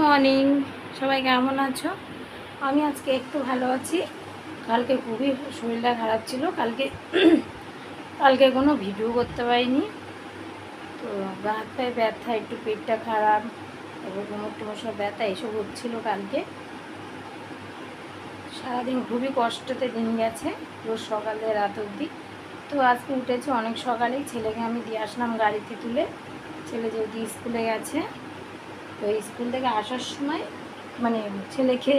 Morning, সবাই কেমন আছো? আমি আজকে একটু ভালো আছি। কালকে খুবই শরীরটা খারাপ ছিল। কালকে কোনো ভিডিও করতে পারিনি। তো হাত পায়ে ব্যথা, একটু পেটটা খারাপ, তারপর কোমর টোমর সব ব্যথা এইসব হচ্ছিলো। কালকে সারাদিন খুবই কষ্টতে দিন গেছে, রোজ সকালে রাত অবধি। তো আজকে উঠেছি অনেক সকালেই, ছেলেকে আমি দিয়ে আসলাম গাড়িতে তুলে। ছেলে যেহেতু স্কুলে গেছে, তো স্কুল থেকে আসার সময় মানে ছেলেকে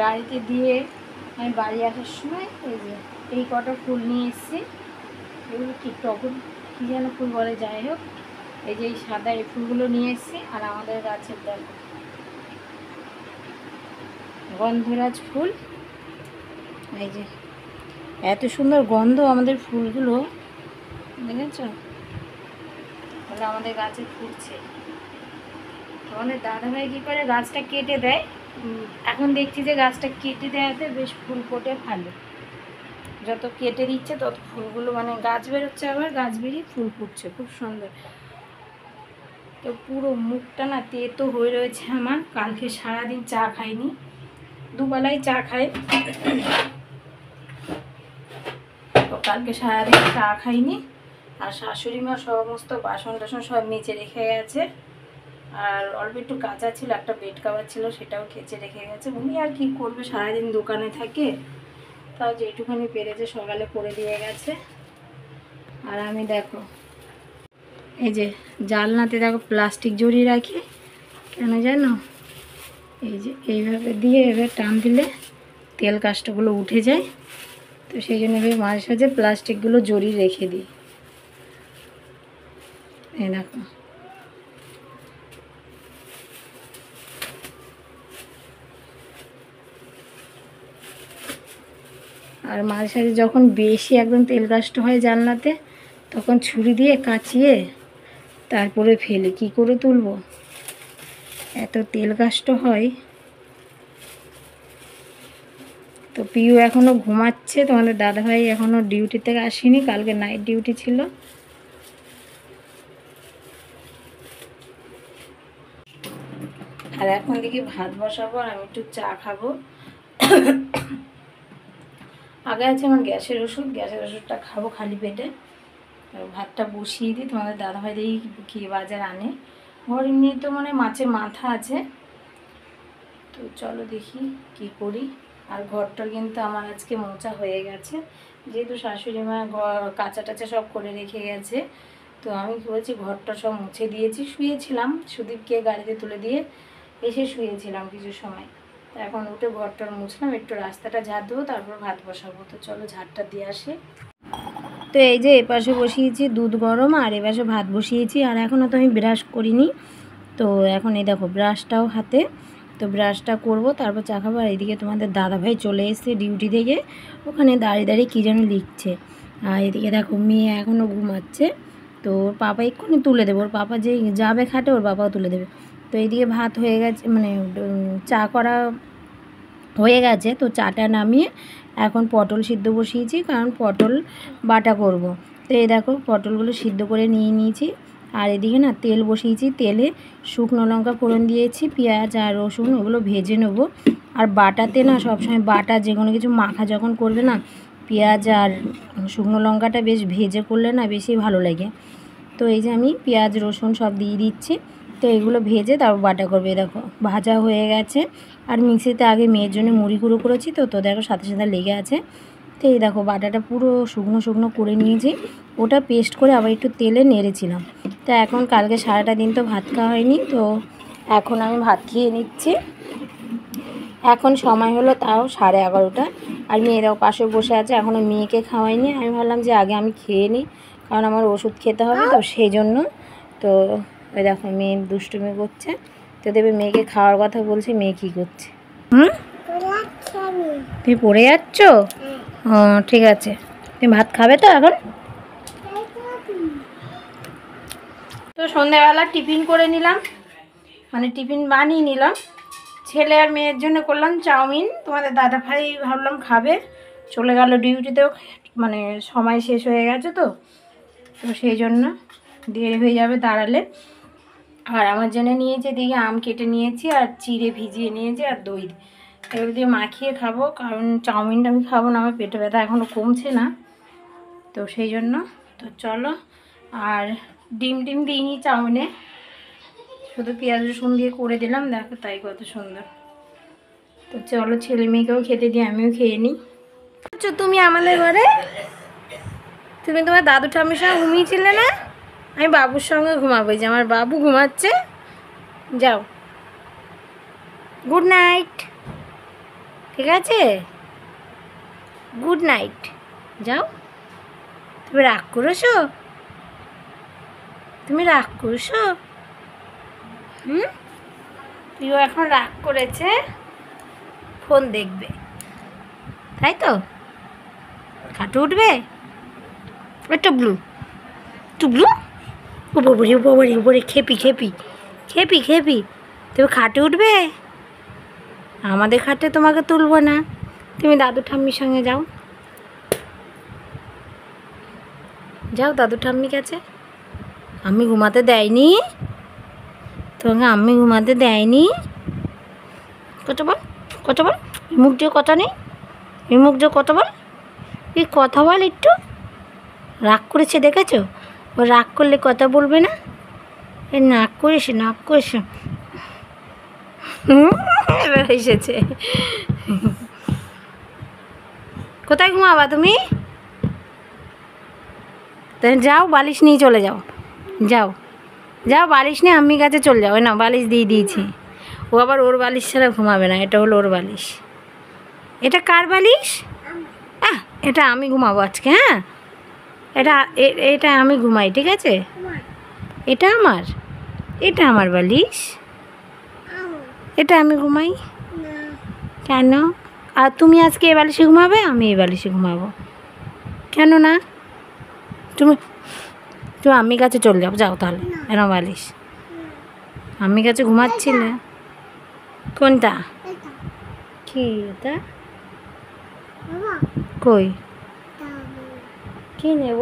গাড়িতে দিয়ে আমি বাড়ি আসার সময় এই কটা ফুল নিয়ে এসেছি। এগুলো কি টগর কী যেন ফুল বলে, যাই হোক, এই যে এই সাদা এই ফুলগুলো নিয়ে এসেছি। আর আমাদের গাছের দেখো গন্ধরাজ ফুল, এই যে এত সুন্দর গন্ধ আমাদের ফুলগুলো, দেখেছ? তাহলে আমাদের গাছে ফুটছে। আমাদের দাদাভাই কী করে গাছটা কেটে দেয়। এখন দেখছি যে গাছটা কেটে দেওয়াতে বেশ ফুল ফোটে ভালো। যত কেটে দিচ্ছে তত ফুলগুলো মানে গাছ বেরোচ্ছে, আবার গাছ বেরিয়ে ফুল ফুটছে, খুব সুন্দর। তো পুরো মুখটা না তেতো হয়ে রয়েছে আমার। কালকে সারাদিন চা খাইনি, দুবেলাই চা খাই। তো কালকে সারাদিন চা খাইনি। আর শাশুড়ি মা সমস্ত বাসন টাসন সব নিচে রেখে গেছে। আর অল্প একটু কাঁচা ছিল, একটা বেড কাভার ছিল, সেটাও খেচে রেখে গেছে। উনি আর কি করবে, সারাদিন দোকানে থাকে, তাও যেটুখানি পেরেছে সকালে করে দিয়ে গেছে। আর আমি দেখো এই যে জানলাতে দেখো প্লাস্টিক জড়িয়ে রাখি, কেন জানো? এই যে এইভাবে দিয়ে এবার টান দিলে তেল কাস্টগুলো উঠে যায়। তো সেই জন্য এবার মাঝে সাঝে প্লাস্টিকগুলো জড়িয়ে রেখে দিই। এই দেখো, আর মাঝে সাঝে যখন বেশি একদম তেল কাস্ট হয় জানলাতে, তখন ছুরি দিয়ে কাচিয়ে তারপরে ফেলে কি করে তুলবো, এত তেল কাস্ট হয়। তো পিউ এখনও ঘুমাচ্ছে, তোমাদের দাদাভাই এখনও ডিউটি থেকে আসেনি, কালকে নাইট ডিউটি ছিল। আর এখন দেখি ভাত বসাবো, আর আমি একটু চা খাবো। আগে আছে আমার গ্যাসের ওষুধটা খাবো খালি পেটে। ভাতটা বসিয়ে দিই, তোমাদের দাদাভাই দেখি কি বাজার আনে। ঘর এমনি তো মানে মাছের মাথা আছে, তো চলো দেখি কি করি। আর ঘরটা কিন্তু আমার আজকে মোছা হয়ে গেছে, যেহেতু শাশুড়ি মা কাঁচা টাচা সব করে রেখে গেছে। তো আমি কী বলছি, ঘরটা সব মুছে দিয়েছি। শুয়েছিলাম, সুদীপকে গাড়িতে তুলে দিয়ে এসে শুয়েছিলাম কিছু সময়। তো এখন উঠে ঘরটার মুছলাম, একটু রাস্তাটা ঝাড় দেবো, তারপর ভাত বসাবো। তো চলো ঝাড়টা দিয়ে আসি। তো এই যে এপাশে বসিয়েছি দুধ গরম, আর এপাশে ভাত বসিয়েছি। আর এখনও তো আমি ব্রাশ করিনি। তো এখন এই দেখো ব্রাশটাও হাতে, তো ব্রাশটা করব, তারপর চা খাবো। আর এদিকে তোমাদের দাদাভাই চলে এসেছে ডিউটি থেকে, ওখানে দাঁড়িয়ে দাঁড়িয়ে কী যেন লিখছে। আর এদিকে দেখো মেয়ে এখনও ঘুমাচ্ছে। তো ওর পাপা এক্ষুনি তুলে দেবে, ওর পাপা যে যাবে খাটে ওর বাবাও তুলে দেবে। তো এইদিকে ভাত হয়ে গেছে, মানে চা করা হয়ে গেছে। তো চাটা নামিয়ে এখন পটল সিদ্ধ বসিয়েছি, কারণ পটল বাটা করব। তো এই দেখো পটলগুলো সিদ্ধ করে নিয়ে নিয়েছি। আর এদিকে না তেল বসিয়েছি, তেলে শুকনো লঙ্কা ফোড়ন দিয়েছি, পেঁয়াজ আর রসুন ওগুলো ভেজে নেবো। আর বাটাতে না সবসময় বাটা যে কোনো কিছু মাখা যখন করবে না, পেঁয়াজ আর শুকনো লঙ্কাটা বেশ ভেজে করলে না বেশি ভালো লাগে। তো এই যে আমি পেঁয়াজ রসুন সব দিয়ে দিচ্ছি। তো এগুলো ভেজে তারপর বাটা করবে। দেখো ভাজা হয়ে গেছে। আর মিক্সিতে আগে মেয়ের জন্য মুড়ি গুঁড়ো করেছি, তো দেখো সাথে সাথে লেগে আছে। তো এই দেখো বাটাটা পুরো শুকনো শুকনো করে নিয়েছি, ওটা পেস্ট করে আবার একটু তেলে নেড়েছিলাম। তো এখন কালকে সারাটা দিন তো ভাত খাওয়া হয়নি, তো এখন আমি ভাত খেয়ে নিচ্ছি। এখন সময় হলো তাও 11:30। আর মেয়েরাও পাশে বসে আছে, এখনও মেয়েকে খাওয়াইনি। আমি ভাবলাম যে আগে আমি খেয়ে নিই, কারণ আমার ওষুধ খেতে হবে, তো সেই জন্য। তো ওই দেখো মেয়ে দুষ্টুমি করছে। তো দেবে মেয়েকে খাওয়ার কথা বলছে, মেয়ে কী করছে? তুমি পড়ে যাচ্ছ? ও ঠিক আছে, তুমি ভাত খাবে তো এখন? তো সন্ধ্যাবেলা টিফিন করে নিলাম, মানে টিফিন বানিয়ে নিলাম। ছেলে আর মেয়ের জন্য করলাম চাউমিন। তোমাদের দাদাভাই ভাবলাম খাবে, চলে গেল ডিউটিতেও, মানে সময় শেষ হয়ে গেছে, তো সেই জন্য দেরি হয়ে যাবে দাঁড়ালে। আর আমার জন্য নিয়েছি এদিকে আম কেটে নিয়েছি আর চিড়ে ভিজিয়ে নিয়েছি আর দই, এগুলো দিয়ে মাখিয়ে খাবো। কারণ চাউমিনটা আমি খাবো না, আমার পেটে ব্যথা এখনও কমছে না, তো সেই জন্য। তো চলো, আর ডিম দিইনি চাউমিনে, শুধু পেঁয়াজ রসুন দিয়ে করে দিলাম, দেখো তাই কত সুন্দর। তো চলো ছেলে মেয়েকেও খেতে দিই, আমিও খেয়ে নিই। আচ্ছা তুমি আমাদের ঘরে, তুমি তোমার দাদু ঠাম্মির সঙ্গে ঘুমিয়েছিলে না? আমি বাবুর সঙ্গে ঘুমাবো, যে আমার বাবু ঘুমাচ্ছে। যাও, গুড নাইট, ঠিক আছে, গুড নাইট, যাও। তুমি রাগ করেছো? তুমি রাগ করেছো? তুইও এখন রাগ করেছে, ফোন দেখবে, তাই তো? খাটে উঠবে টুবলু, টুবলু, উপরে খেপি খেপি খেপি খেপি, তুমি খাটে উঠবে? আমাদের খাটে তোমাকে তুলবো না, তুমি দাদু ঠাম্মির সঙ্গে যাও, যাও দাদু ঠাম্মির কাছে। আমি ঘুমাতে দেয়নি তোমাকে, আমি ঘুমাতে দেয়নি। কত বল, কত বল, এই মুখ দিয়ে কথা নেই, এই মুখ দিয়ে কথা বল, এই কথা বল একটু। রাগ করেছে দেখেছো? ও রাগ করলে কথা বলবে না, এই নাক করেছে, নাক করেছে, এবার এসেছে। কোথায় ঘুমাবা তুমি? তাহলে যাও, বালিশ নিয়ে চলে যাও, যাও যাও, বালিশ নিয়ে আম্মির কাছে চলে যাও। না, বালিশ দিয়ে দিয়েছি, ও আবার ওর বালিশ ছাড়া ঘুমাবে না, এটা হলো ওর বালিশ। এটা কার বালিশ? এটা আমি ঘুমাবো আজকে, হ্যাঁ, এটা আমি ঘুমাই, ঠিক আছে? এটা আমার বালিশ, এটা আমি ঘুমাই। কেন? আর তুমি আজকে এই বালিশে ঘুমাবে, আমি এই বালিশে ঘুমাবো, কেন না? তুমি আম্মির কাছে চলে যাও, যাও তাহলে। এর বালিশ আম্মির কাছে ঘুমাচ্ছিলে। কোনটা? কি এটা? কই কি নেব?